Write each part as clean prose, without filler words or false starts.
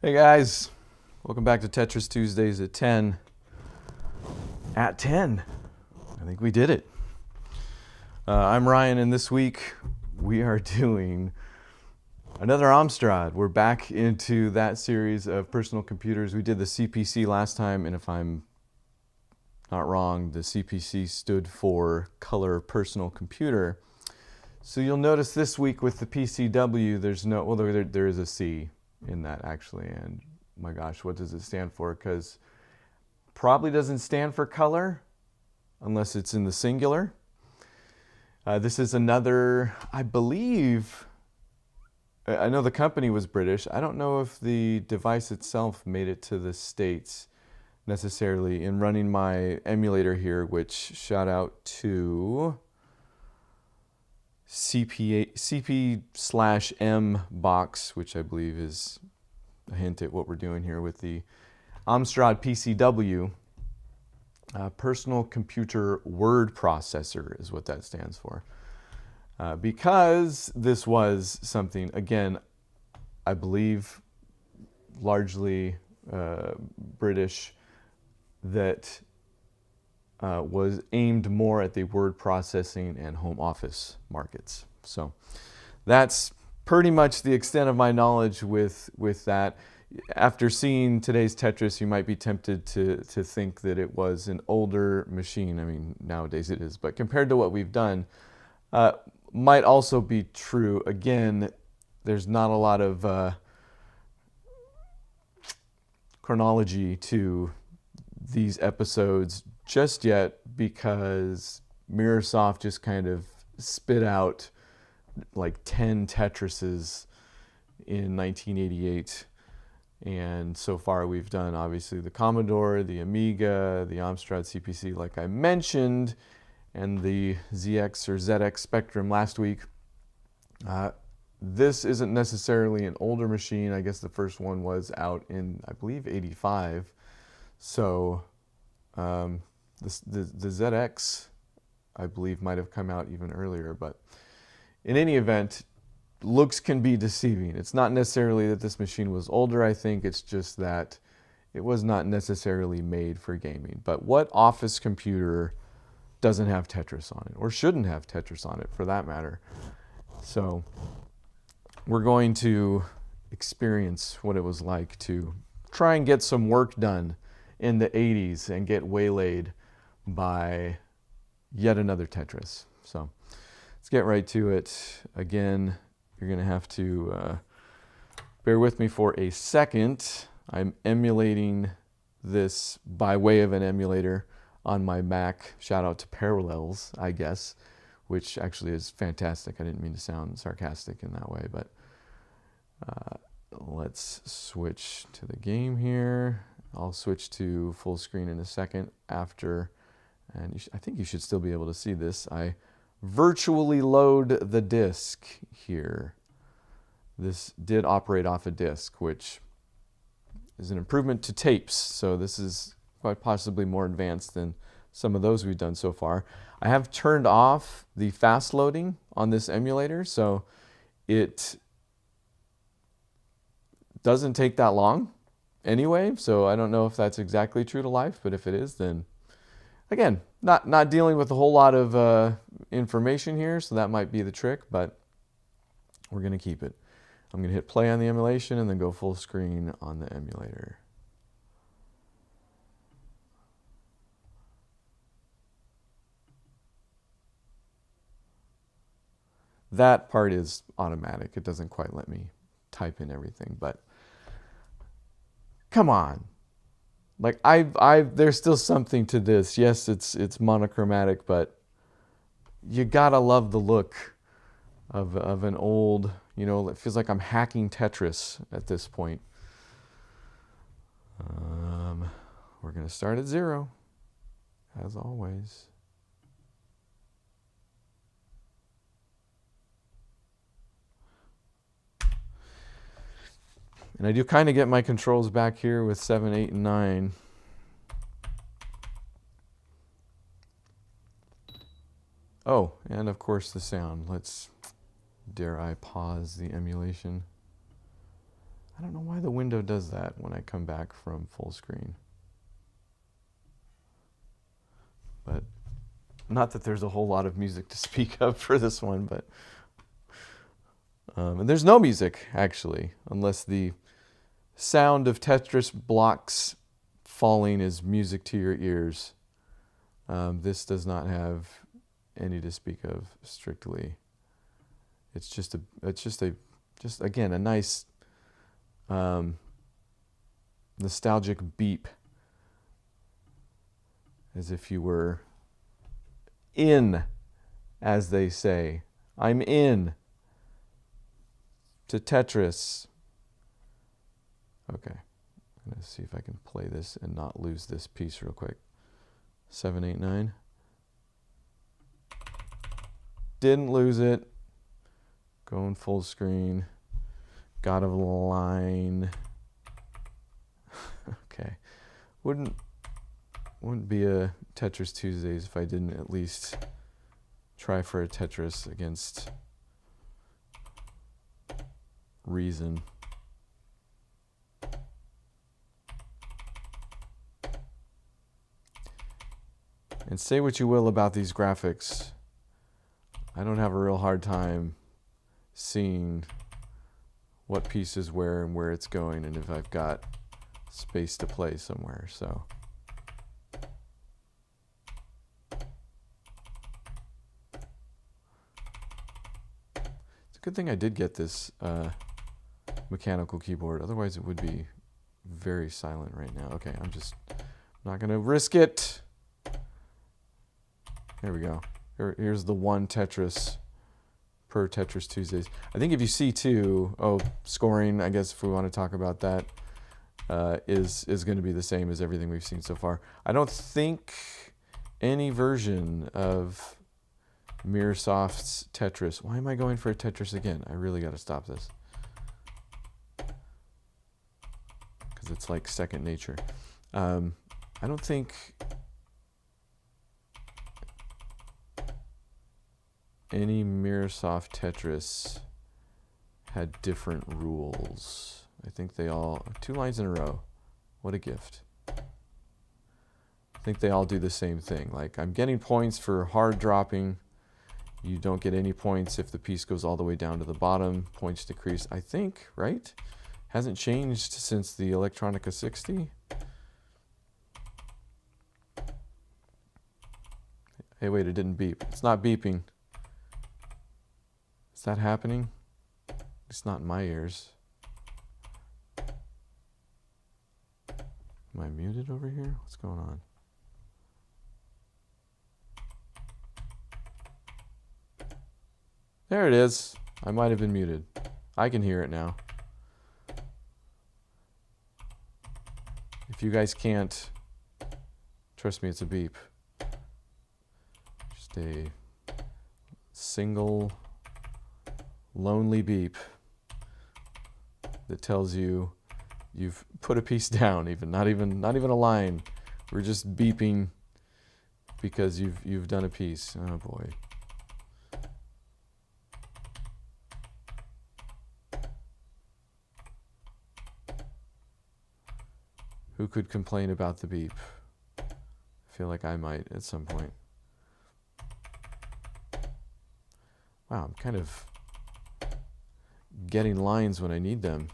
Hey guys, welcome back to Tetris Tuesdays at 10. At 10. I think we did it. I'm Ryan, and this week we are doing another Amstrad. We're back into that series of personal computers. We did the CPC last time, and if I'm not wrong, the CPC stood for Color Personal Computer. So you'll notice this week with the PCW, there's no, well, there is a C in that actually, and my gosh, what does it stand for? Because probably doesn't stand for color unless it's in the singular. This is another, I believe, I know the company was British. I don't know if the device itself made it to the States necessarily. In running my emulator here, which shout out to CP/M box, which I believe is a hint at what we're doing here with the Amstrad PCW. Personal Computer Word Processor is what that stands for. Because this was something, again, I believe largely British, that was aimed more at the word processing and home office markets. So that's pretty much the extent of my knowledge with that. After seeing today's Tetris, you might be tempted to think that it was an older machine. I mean, nowadays it is, but compared to what we've done, might also be true. Again, there's not a lot of chronology to these episodes just yet, because Mirrorsoft just kind of spit out like 10 Tetrises in 1988. And so far we've done obviously the Commodore, the Amiga, the Amstrad CPC like I mentioned, and the ZX or ZX Spectrum last week. This isn't necessarily an older machine. I guess the first one was out in, I believe, 85. So the ZX, I believe, might have come out even earlier. But in any event, looks can be deceiving. It's not necessarily that this machine was older. I think it's just that it was not necessarily made for gaming. But what office computer doesn't have Tetris on it, or shouldn't have Tetris on it for that matter? So we're going to experience what it was like to try and get some work done in the 80s and get waylaid by yet another Tetris. So let's get right to it. Again, you're going to have to bear with me for a second. I'm emulating this by way of an emulator on my Mac. Shout out to Parallels, I guess, which actually is fantastic. I didn't mean to sound sarcastic in that way, but let's switch to the game here. I'll switch to full screen in a second after, and I think you should still be able to see this. I virtually load the disk here. This did operate off a disk, which is an improvement to tapes. So this is quite possibly more advanced than some of those we've done so far. I have turned off the fast loading on this emulator, so it doesn't take that long anyway. So I don't know if that's exactly true to life, but if it is, then again, not dealing with a whole lot of information here, so that might be the trick, but we're going to keep it. I'm going to hit play on the emulation and then go full screen on the emulator. That part is automatic. It doesn't quite let me type in everything, but come on. Like there's still something to this. Yes, it's monochromatic, but you gotta love the look of an old, it feels like I'm hacking Tetris at this point. We're gonna start at 0, as always. And I do kind of get my controls back here with 7, 8, and 9. Oh, and of course the sound. Dare I pause the emulation? I don't know why the window does that when I come back from full screen. But not that there's a whole lot of music to speak of for this one, but and there's no music actually, unless the sound of Tetris blocks falling is music to your ears. This does not have any to speak of strictly. It's just again a nice nostalgic beep, as if you were in, as they say. I'm in to Tetris. Okay, I'm gonna see if I can play this and not lose this piece real quick. 7, 8, 9. Didn't lose it. Going full screen. Got a line. Okay. Wouldn't be a Tetris Tuesdays if I didn't at least try for a Tetris against reason. And say what you will about these graphics, I don't have a real hard time seeing what piece is where and where it's going, and if I've got space to play somewhere. So it's a good thing I did get this mechanical keyboard, otherwise it would be very silent right now. Okay, I'm not gonna risk it. There we go. Here's the one Tetris per Tetris Tuesdays. I think if you see two, scoring, I guess if we want to talk about that, is going to be the same as everything we've seen so far. I don't think any version of Mirrorsoft's Tetris. Why am I going for a Tetris again? I really got to stop this, because it's like second nature. I don't think any Mirrorsoft Tetris had different rules. I think they all, 2 lines in a row. What a gift. I think they all do the same thing. Like, I'm getting points for hard dropping. You don't get any points if the piece goes all the way down to the bottom. Points decrease, I think, right? Hasn't changed since the Electronica 60. Hey, wait, it didn't beep. It's not beeping. Is that happening? It's not in my ears. Am I muted over here? What's going on? There it is. I might have been muted. I can hear it now. If you guys can't, trust me, it's a beep. Just a single lonely beep that tells you you've put a piece down. Not even a line. We're just beeping because you've done a piece. Oh boy. Who could complain about the beep? I feel like I might at some point. Wow, I'm kind of getting lines when I need them.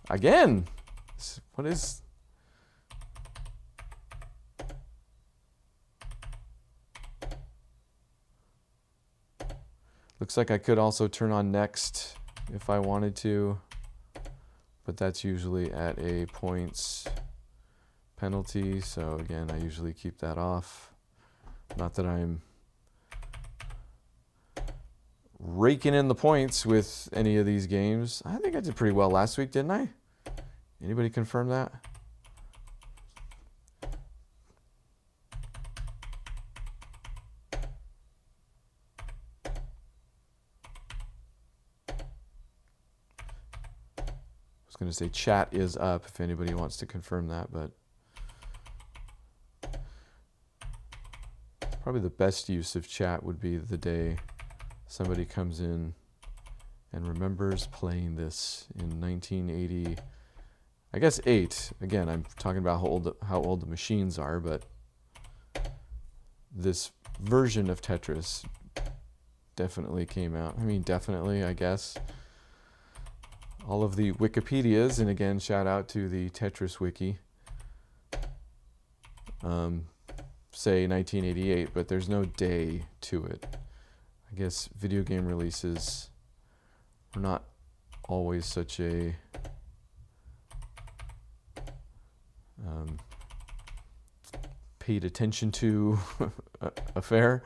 Again! What is... Looks like I could also turn on next if I wanted to, but that's usually at a points penalty, so again, I usually keep that off. Not that I'm raking in the points with any of these games. I think I did pretty well last week, didn't I? Anybody confirm that? I was going to say chat is up if anybody wants to confirm that, but probably the best use of chat would be the day somebody comes in and remembers playing this in 1980, I guess 8. Again, I'm talking about how old the machines are, but this version of Tetris definitely came out. I mean, definitely, I guess. All of the Wikipedias, and again, shout out to the Tetris Wiki, say 1988, but there's no day to it. I guess video game releases are not always such a paid attention to affair.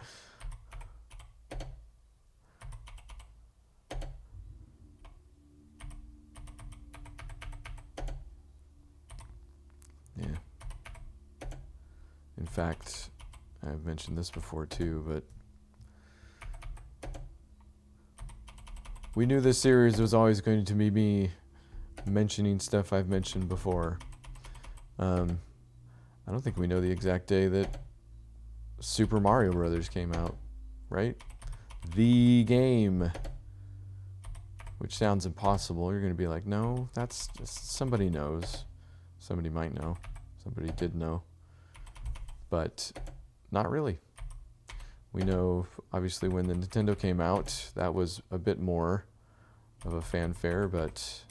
Yeah. In fact, I've mentioned this before too, but we knew this series was always going to be me mentioning stuff I've mentioned before. I don't think we know the exact day that Super Mario Brothers came out, right? The game, which sounds impossible. You're going to be like, no, that's just, somebody knows. Somebody might know. Somebody did know. But not really. We know, obviously, when the Nintendo came out, that was a bit more of a fanfare, but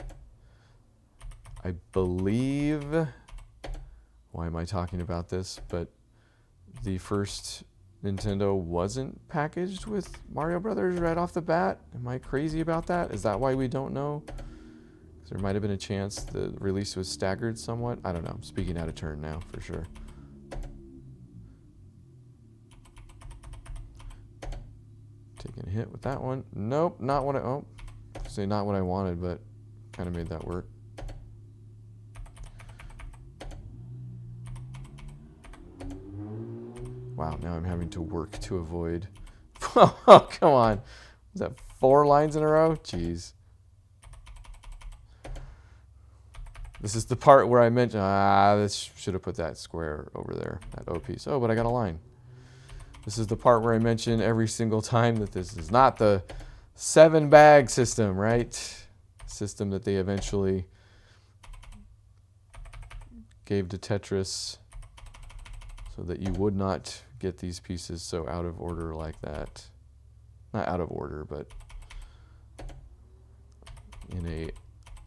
I believe, why am I talking about this? But the first Nintendo wasn't packaged with Mario Brothers right off the bat. Am I crazy about that? Is that why we don't know? Because there might have been a chance the release was staggered somewhat. I don't know. I'm speaking out of turn now, for sure. Taking a hit with that one. Nope, not what I... Oh, say not what I wanted, but kind of made that work. Wow, now I'm having to work to avoid... Oh, come on. Was that 4 lines in a row? Jeez. This is the part where I mentioned... this should have put that square over there, that O piece. Oh, but I got a line. This is the part where I mention every single time that this is not the 7-bag system, right? System that they eventually gave to Tetris so that you would not get these pieces so out of order like that. Not out of order, but in a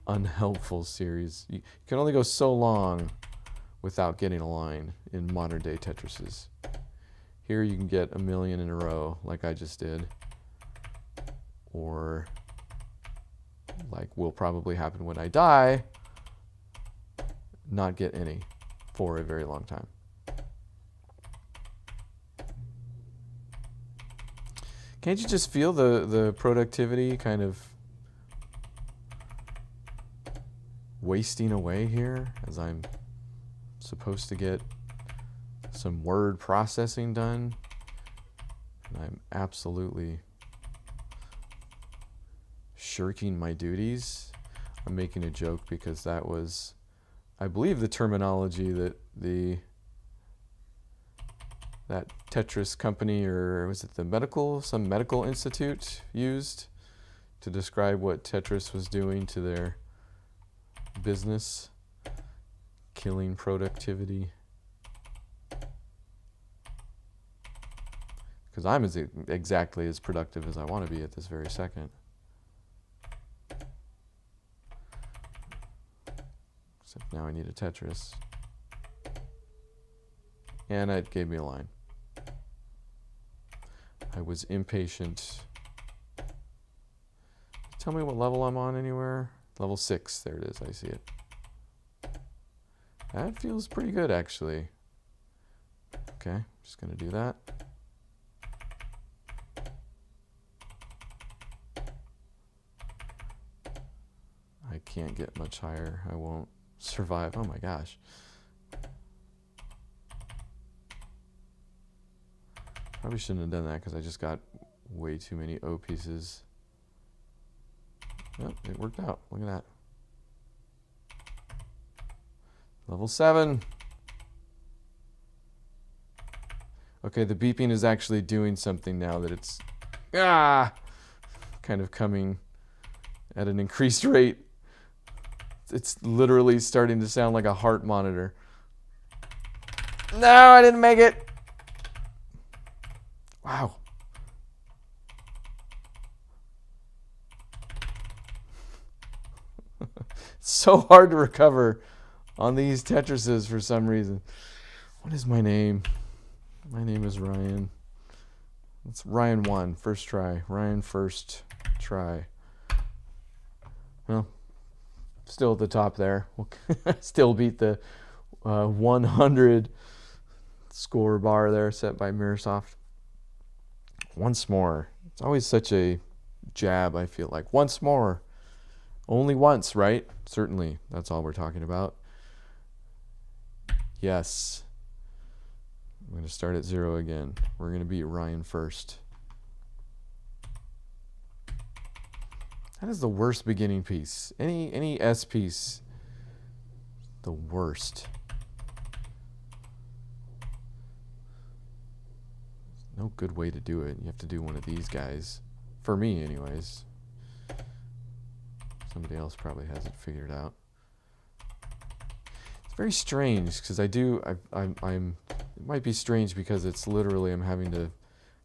unhelpful series. You can only go so long without getting a line in modern day Tetrises. Here you can get a million in a row, like I just did. Or, like will probably happen when I die, not get any for a very long time. Can't you just feel the productivity kind of wasting away here as I'm supposed to get some word processing done? And I'm absolutely shirking my duties. I'm making a joke because that was, I believe, the terminology that that Tetris company, or was it some medical institute used to describe what Tetris was doing to their business, killing productivity. Because I'm exactly as productive as I want to be at this very second. Except now I need a Tetris. And it gave me a line. I was impatient. Tell me what level I'm on anywhere. Level 6, there it is, I see it. That feels pretty good, actually. Okay, just gonna do that. I can't get much higher. I won't survive. Oh my gosh. Probably shouldn't have done that because I just got way too many O pieces. Yep, it worked out. Look at that. Level 7. Okay, the beeping is actually doing something now that it's kind of coming at an increased rate. It's literally starting to sound like a heart monitor. No, I didn't make it. Wow. It's so hard to recover on these Tetrises for some reason. What is my name? My name is Ryan. It's Ryan 1, first try. Ryan first try. Well, still at the top there. We'll still beat the 100 score bar there set by Mirrorsoft. Once more. It's always such a jab, I feel like. Once more. Only once, right? Certainly. That's all we're talking about. Yes. I'm going to start at 0 again. We're going to beat Ryan first. That is the worst beginning piece. Any S piece, the worst. No good way to do it. You have to do one of these guys. For me, anyways. Somebody else probably has it figured out. It's very strange because I'm. It might be strange because it's literally I'm having to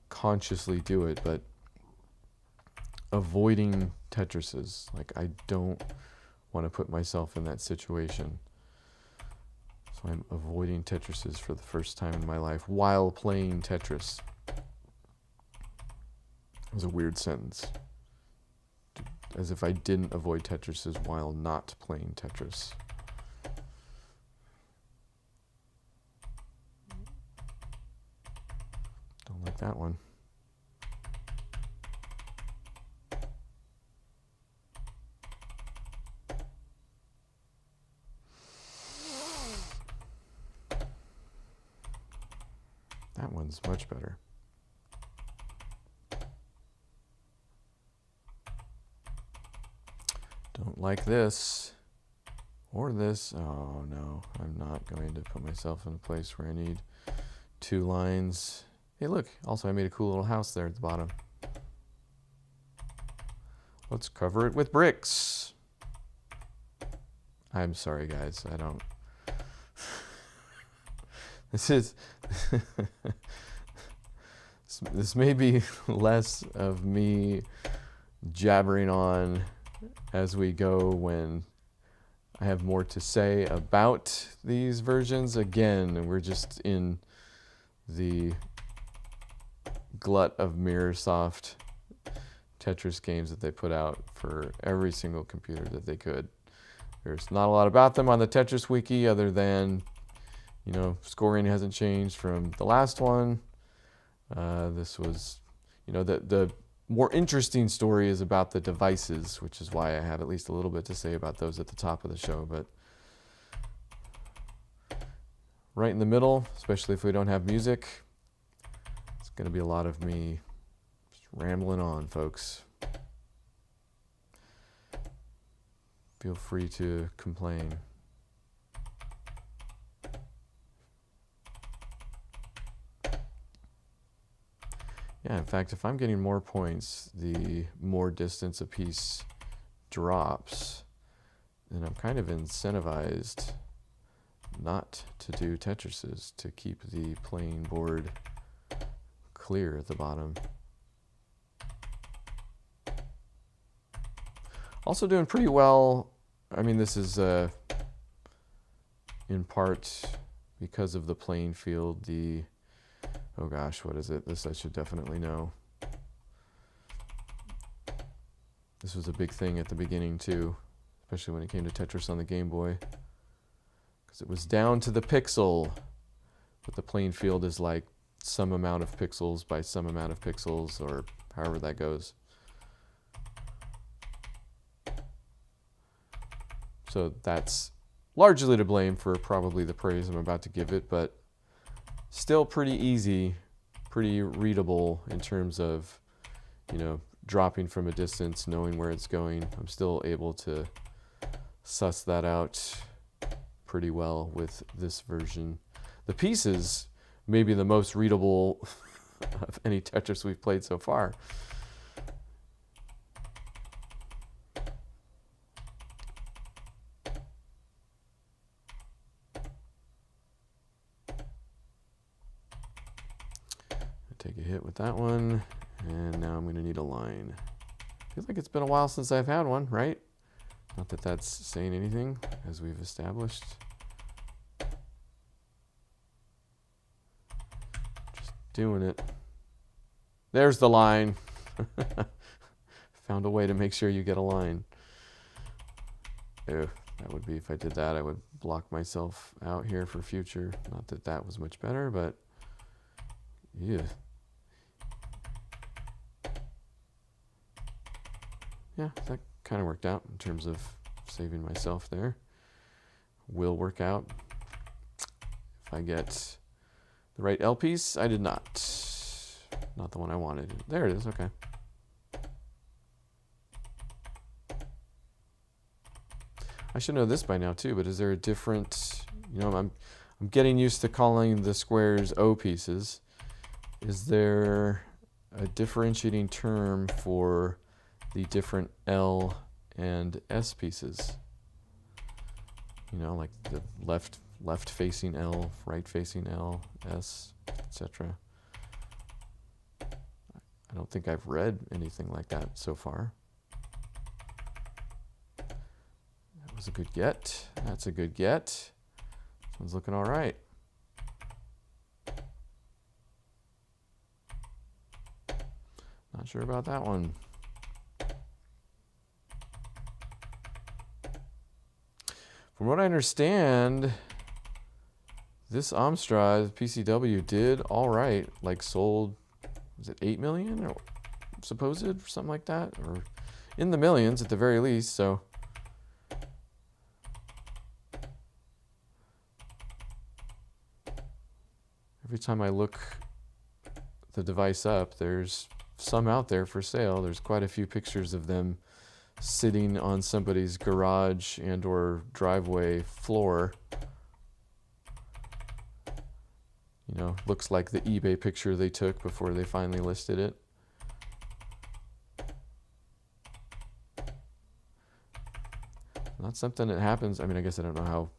consciously do it, but avoiding Tetrises. Like, I don't want to put myself in that situation. So I'm avoiding Tetrises for the first time in my life while playing Tetris. It was a weird sentence. As if I didn't avoid Tetrises while not playing Tetris. Don't like that one. That one's much better. Don't like this. Or this. Oh no, I'm not going to put myself in a place where I need 2 lines. Hey look, also I made a cool little house there at the bottom. Let's cover it with bricks. I'm sorry guys, I don't... This may be less of me jabbering on as we go when I have more to say about these versions. Again, we're just in the glut of Mirrorsoft Tetris games that they put out for every single computer that they could. There's not a lot about them on the Tetris wiki other than, you know, scoring hasn't changed from the last one. This was, you know, the more interesting story is about the devices, which is why I have at least a little bit to say about those at the top of the show. But right in the middle, especially if we don't have music, it's going to be a lot of me just rambling on, folks. Feel free to complain. Yeah, in fact, if I'm getting more points, the more distance a piece drops, then I'm kind of incentivized not to do Tetrises, to keep the playing board clear at the bottom. Also doing pretty well. I mean, this is in part because of the playing field, oh gosh, what is it? This I should definitely know. This was a big thing at the beginning too, especially when it came to Tetris on the Game Boy. Because it was down to the pixel, but the playing field is like some amount of pixels by some amount of pixels, or however that goes. So that's largely to blame for probably the praise I'm about to give it, but still pretty easy, pretty readable in terms of, you know, dropping from a distance, knowing where it's going. I'm still able to suss that out pretty well with this version. The pieces may be the most readable of any Tetris we've played so far. take a hit with that one. And now I'm going to need a line. Feels like it's been a while since I've had one, right? Not that that's saying anything, as we've established. Just doing it. There's the line. Found a way to make sure you get a line. Ew, that would be, if I did that, I would block myself out here for future. Not that that was much better, but yeah. Yeah, that kind of worked out in terms of saving myself there. Will work out if I get the right L piece. I did not. Not the one I wanted. There it is, okay. I should know this by now too, but is there a different, you know, I'm getting used to calling the squares O pieces. Is there a differentiating term for the different L and S pieces? You know, like the left facing L, right facing L, S, etc. I don't think I've read anything like that so far. That was a good get. That's a good get. This one's looking all right. Not sure about that one. From what I understand, this Amstrad PCW did all right. Like sold, was it 8 million or supposed or something like that? Or in the millions at the very least, so. Every time I look the device up, there's some out there for sale. There's quite a few pictures of them sitting on somebody's garage and or driveway floor. You know, looks like the eBay picture they took before they finally listed it. Not something that happens. I mean, I guess I don't know how.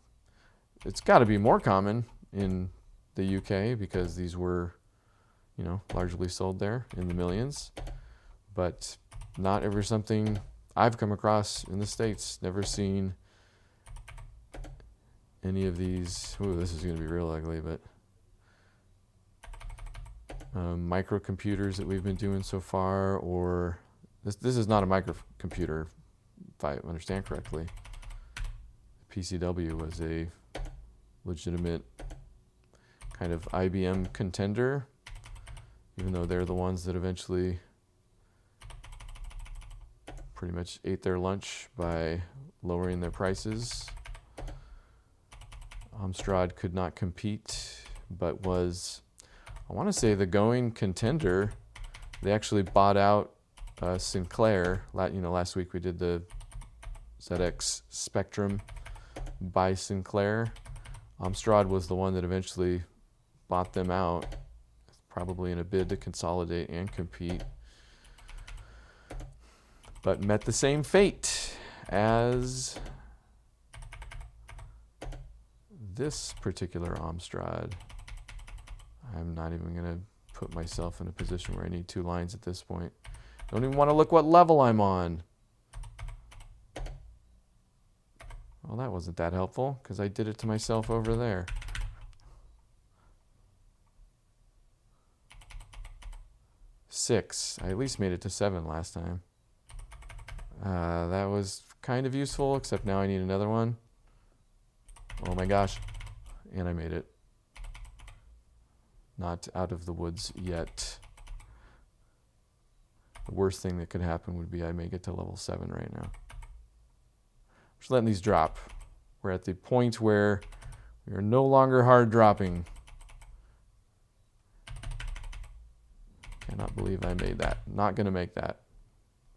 It's got to be more common in the UK because these were, you know, largely sold there in the millions. But not ever something I've come across in the States. Never seen any of these. Ooh, this is going to be real ugly, but microcomputers that we've been doing so far, or this is not a microcomputer, if I understand correctly. PCW was a legitimate kind of IBM contender, even though they're the ones that eventually pretty much ate their lunch by lowering their prices. Amstrad could not compete, but was, I want to say, the going contender. They actually bought out Sinclair. You know, last week we did the ZX Spectrum by Sinclair. Amstrad was the one that eventually bought them out, probably in a bid to consolidate and compete, but met the same fate as this particular Amstrad. I'm not even going to put myself in a position where I need two lines at this point. Don't even want to look what level I'm on. Well, that wasn't that helpful because I did it to myself over there. Six. I at least made it to 7 last time. That was kind of useful, except now I need another one. Oh my gosh. And I made it. Not out of the woods yet. The worst thing that could happen would be I may get to level 7 right now. Just letting these drop. We're at the point where we are no longer hard dropping. Cannot believe I made that. Not going to make that.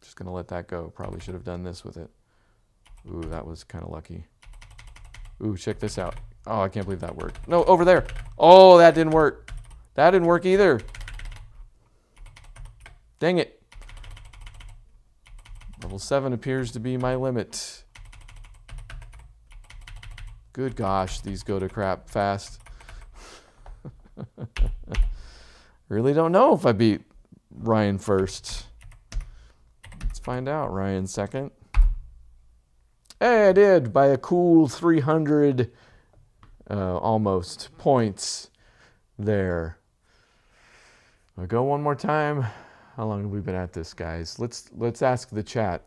Just going to let that go. Probably should have done this with it. Ooh, that was kind of lucky. Ooh, check this out. Oh, I can't believe that worked. No, over there. Oh, that didn't work. That didn't work either. Dang it. Level 7 appears to be my limit. Good gosh, these go to crap fast. Really don't know if I beat Ryan first. Let's find out. Ryan second. Hey, I did by a cool 300 almost points there. I'll go one more time. How long have we been at this, guys? Let's ask the chat.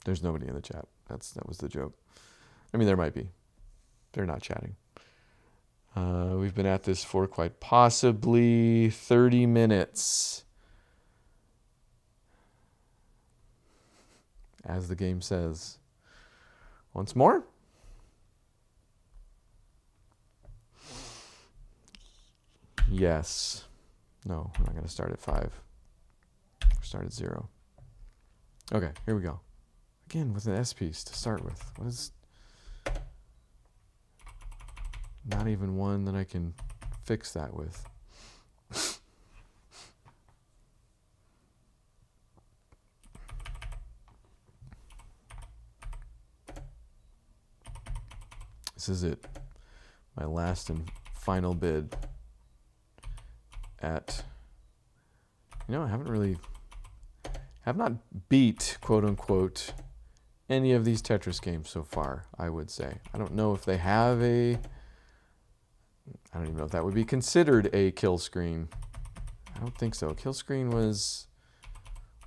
There's nobody in the chat. That was the joke. I mean, there might be. They're not chatting. We've been at this for quite possibly 30 minutes. As the game says. Once more. Yes. No, we're not going to start at 5. Start at 0. Okay, here we go. Again, with an S piece to start with. What is... Not even one that I can fix that with. This is it. My last and final bid at... I have not beat, quote unquote, any of these Tetris games so far, I would say. I don't know if they have a... I don't even know if that would be considered a kill screen. I don't think so. Kill screen was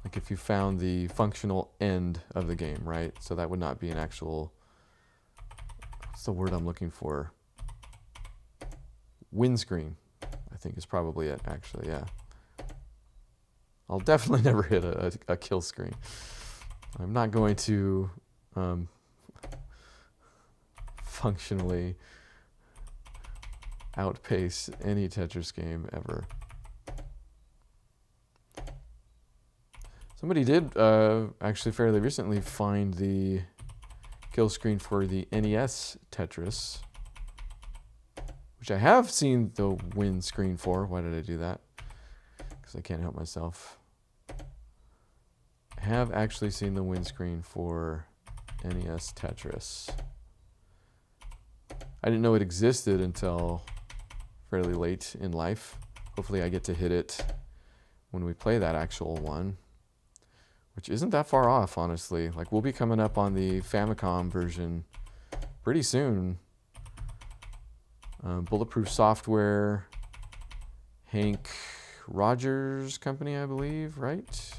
like if you found the functional end of the game, right? So that would not be an actual... What's the word I'm looking for? Win screen, I think is probably it, actually, yeah. I'll definitely never hit a kill screen. I'm not going to functionally outpace any Tetris game ever. Somebody did actually fairly recently find the kill screen for the NES Tetris, which I have seen the win screen for. Why did I do that? Because I can't help myself. I have actually seen the win screen for NES Tetris. I didn't know it existed until fairly late in life. Hopefully I get to hit it when we play that actual one, which isn't that far off, honestly. Like, we'll be coming up on the Famicom version pretty soon. Bulletproof Software, Hank Rogers Company, I believe, right?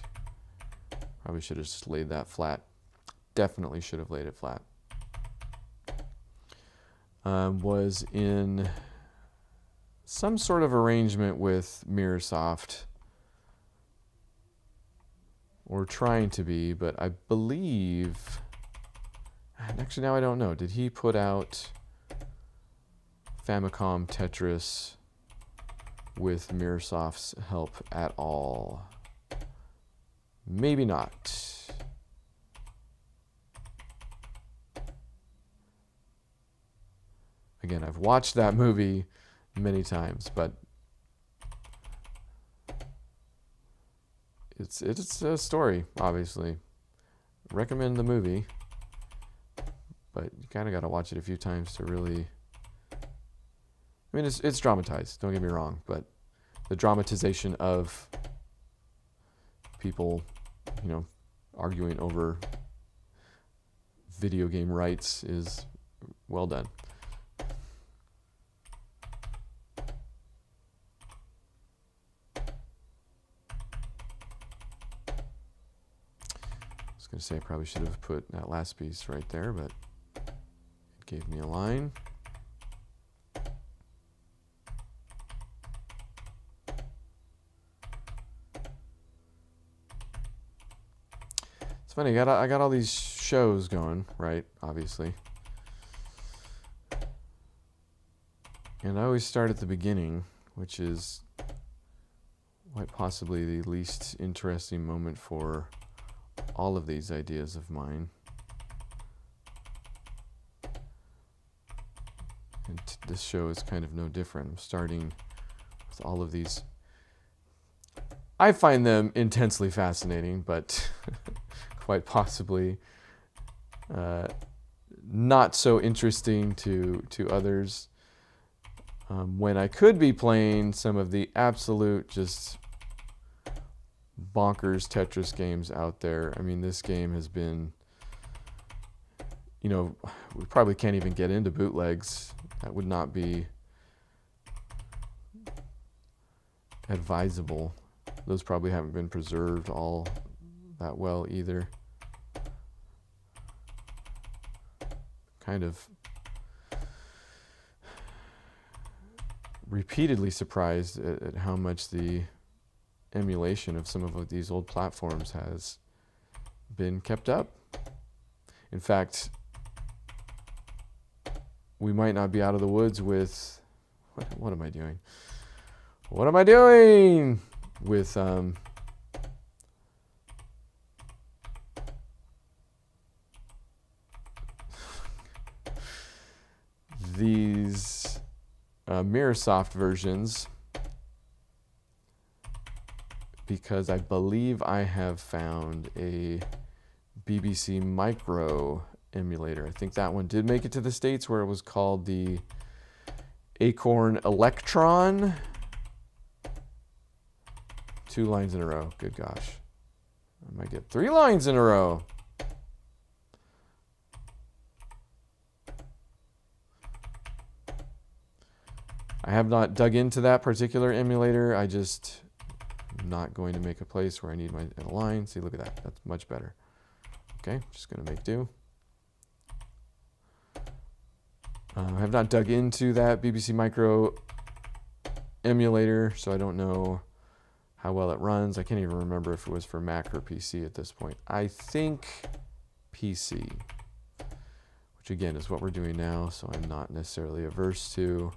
Probably should have just laid that flat. Definitely should have laid it flat. Was in some sort of arrangement with Mirrorsoft, or trying to be, but I believe, actually now I don't know, did he put out Famicom Tetris with Mirrorsoft's help at all? Maybe not. Again, I've watched that movie many times, but it's a story, obviously. Recommend the movie, but you kind of got to watch it a few times to really... I mean, it's dramatized, don't get me wrong, but the dramatization of people, arguing over video game rights is well done. I was going to say I probably should have put that last piece right there, but it gave me a line. It's funny, I got all these shows going, right? Obviously. And I always start at the beginning, which is quite possibly the least interesting moment for all of these ideas of mine. And this show is kind of no different. I'm starting with all of these. I find them intensely fascinating, but quite possibly not so interesting to others. when I could be playing some of the absolute just bonkers Tetris games out there. I mean, this game has been, you know, we probably can't even get into bootlegs. That would not be advisable. Those probably haven't been preserved all that well either. Kind of repeatedly surprised at how much the emulation of some of these old platforms has been kept up. In fact, we might not be out of the woods with what am I doing? What am I doing with these Mirrorsoft versions, because I believe I have found a BBC Micro emulator. I think that one did make it to the States, where it was called the Acorn Electron. 2 lines in a row. Good gosh. I might get 3 lines in a row. I have not dug into that particular emulator. I just am not going to make a place where I need a line. See, look at that. That's much better. Okay, just going to make do. I have not dug into that BBC Micro emulator, so I don't know how well it runs. I can't even remember if it was for Mac or PC at this point. I think PC, which again is what we're doing now, so I'm not necessarily averse to.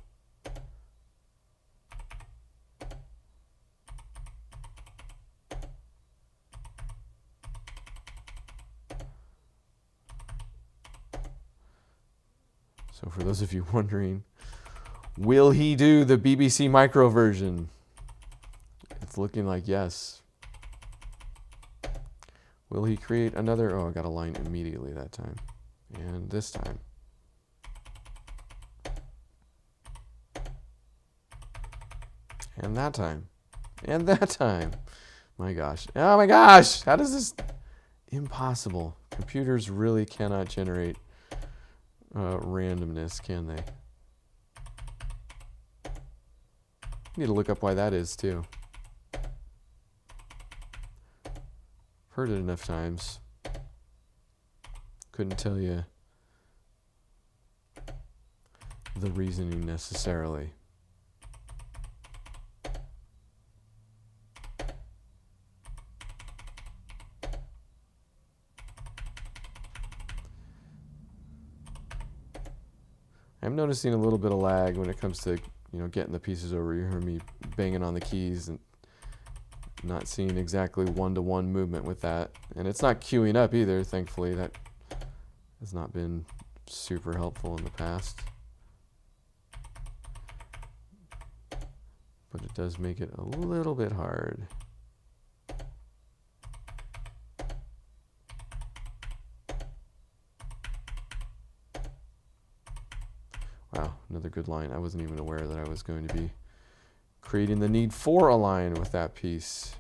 So for those of you wondering, will he do the BBC Micro version? It's looking like yes. Will he create another? Oh, I got a line immediately that time. And this time. And that time. And that time. My gosh. Oh my gosh! How does this... Impossible. Computers really cannot generate randomness, can they? Need to look up why that is, too. Heard it enough times. Couldn't tell you the reasoning necessarily. I'm noticing a little bit of lag when it comes to, you know, getting the pieces over. You hear me banging on the keys and not seeing exactly one-to-one movement with that. And it's not queuing up either, thankfully. That has not been super helpful in the past. But it does make it a little bit hard. Wow, another good line. I wasn't even aware that I was going to be creating the need for a line with that piece.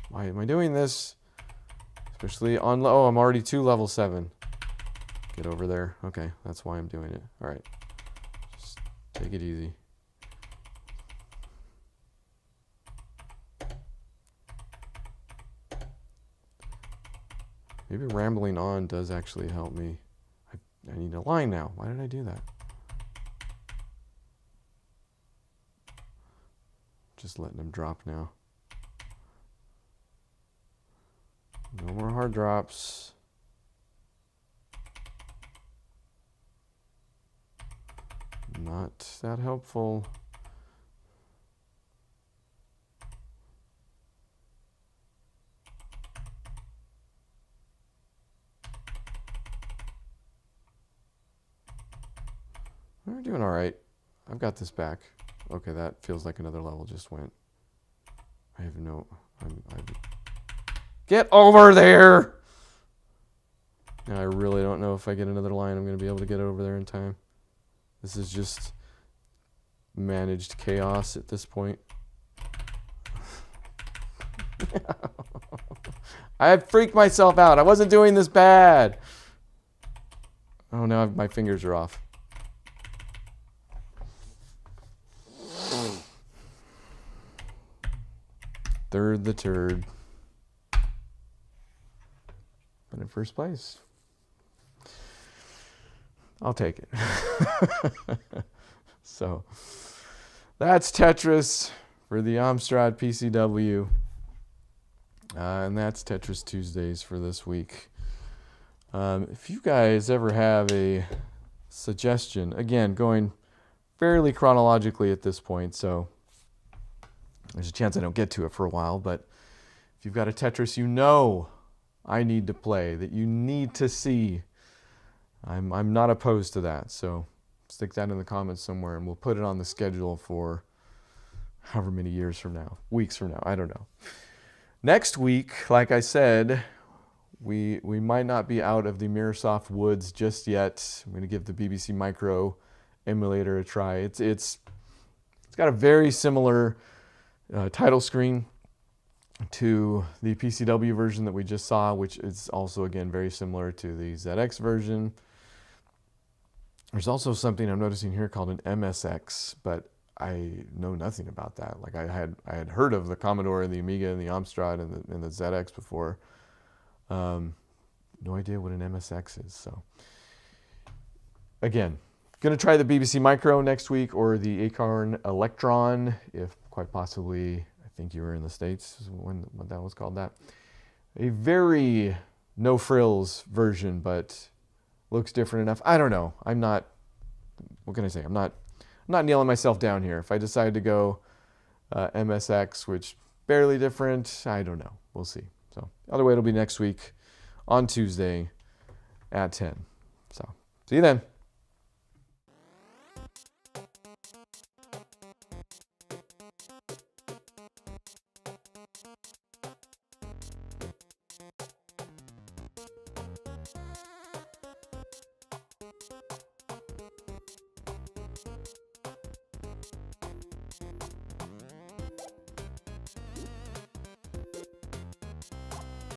Why am I doing this? Especially on, oh, I'm already to level 7. Get over there. Okay, that's why I'm doing it. All right, just take it easy. Maybe rambling on does actually help me. I need a line now. Why did I do that? Just letting them drop now. No more hard drops. Not that helpful. We're doing all right. I've got this back. okay, that feels like another level just went. I have no... Get over there! Now I really don't know if I get another line, I'm going to be able to get over there in time. This is just managed chaos at this point. I have freaked myself out. I wasn't doing this bad. Oh, now my fingers are off. Third the turd. But in first place. I'll take it. So, that's Tetris for the Amstrad PCW. And that's Tetris Tuesdays for this week. If you guys ever have a suggestion, again, going fairly chronologically at this point, so there's a chance I don't get to it for a while, but if you've got a Tetris you know I need to play, that you need to see, I'm not opposed to that. So stick that in the comments somewhere and we'll put it on the schedule for however many years from now, weeks from now, I don't know. Next week, like I said, we might not be out of the Microsoft woods just yet. I'm going to give the BBC Micro emulator a try. It's got a very similar title screen to the PCW version that we just saw, which is also, again, very similar to the ZX version. There's also something I'm noticing here called an MSX, but I know nothing about that. Like I had heard of the Commodore and the Amiga and the Amstrad and the ZX before. No idea what an MSX is. So again, going to try the BBC Micro next week or the Acorn Electron, if quite possibly, I think you were in the States when that was called that. A very no frills version, but looks different enough. I don't know. I'm not, what can I say? I'm not nailing myself down here. If I decide to go MSX, which barely different, I don't know. We'll see. So either way, it'll be next week on Tuesday at 10. So see you then.